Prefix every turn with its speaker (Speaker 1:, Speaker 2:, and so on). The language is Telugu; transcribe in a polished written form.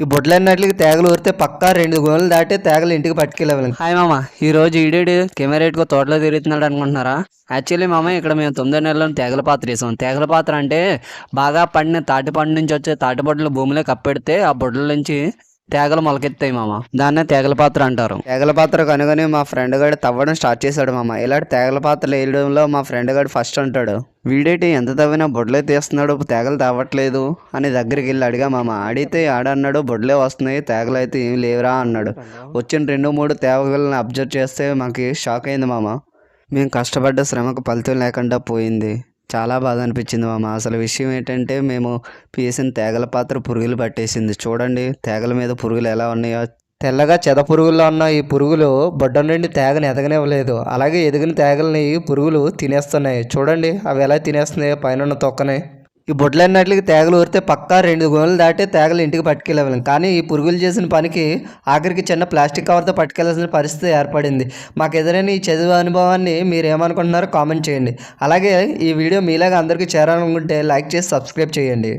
Speaker 1: ఈ బొడ్లన్నట్లకి తేగలు ఊరితే పక్కా 2 గోనెలు దాటి తేగలు ఇంటికి పట్టుకెళ్ళవాలి.
Speaker 2: హాయ్ మామ, ఈ రోజు ఈడేడు కెమెరేట్గా తోటలో తిరుగుతున్నాడు అనుకుంటున్నారా? యాక్చువల్లీ మామ, ఇక్కడ మేము 9 నెలలను తేగల పాత్ర వేసాం. తేగల పాత్ర అంటే బాగా పండిన తాటి పండు నుంచి వచ్చే తాటి బొడ్డలు భూమిలో కప్పెడితే ఆ బొడ్ల నుంచి తేగలు మొలకెత్తాయి మామ. దాన్నే తేగల పాత్ర అంటారు.
Speaker 1: తేగల పాత్ర కనుగొని మా ఫ్రెండ్ గారు తవ్వడం స్టార్ట్ చేశాడు మామ. ఇలాంటి తేగల పాత్రలు వేయడంలో మా ఫ్రెండ్ గారు ఫస్ట్ అంటాడు. వీడేటి ఎంత తవ్వినా బొడ్లే తీస్తున్నాడు, తేగలు తవ్వట్లేదు అని దగ్గరికి వెళ్ళి అడిగా మామ. అడిగితే ఆడన్నాడు బొడ్లే వస్తున్నాయి, తేగలు అయితే ఏం లేవురా అన్నాడు. వచ్చిన 2-3 తేగలను అబ్జర్వ్ చేస్తే మాకు షాక్ అయింది మామ. మేము కష్టపడ్డ శ్రమకు ఫలితం లేకుండా పోయింది. చాలా బాధ అనిపించింది మామ. అసలు విషయం ఏంటంటే మేము వేసిన తేగల పాత్ర పురుగులు పట్టేసింది. చూడండి తేగల మీద పురుగులు ఎలా ఉన్నాయో. తెల్లగా చెద పురుగుల్లో ఉన్న ఈ పురుగులు బొడ్డ నుండి తేగని ఎదగనివ్వలేదు. అలాగే ఎదిగిన తేగల్ని పురుగులు తినేస్తున్నాయి. చూడండి అవి ఎలా తినేస్తున్నాయో పైన తొక్కనే. ఈ బొడ్లన్నట్లకి తేగలు ఊరితే పక్కా 2 గోనెలు దాటి తేగలు ఇంటికి పట్టుకెళ్ళవాలి. కానీ ఈ పురుగులు చేసిన పనికి ఆఖరికి చిన్న ప్లాస్టిక్ కవర్తో పట్టుకెళ్లాల్సిన పరిస్థితి ఏర్పడింది. మాకు ఎదురైన ఈ చదువు అనుభవాన్ని మీరు ఏమనుకుంటున్నారో కామెంట్ చేయండి. అలాగే ఈ వీడియో మీలాగా అందరికీ చేరాలనుకుంటే లైక్ చేసి సబ్స్క్రైబ్ చేయండి.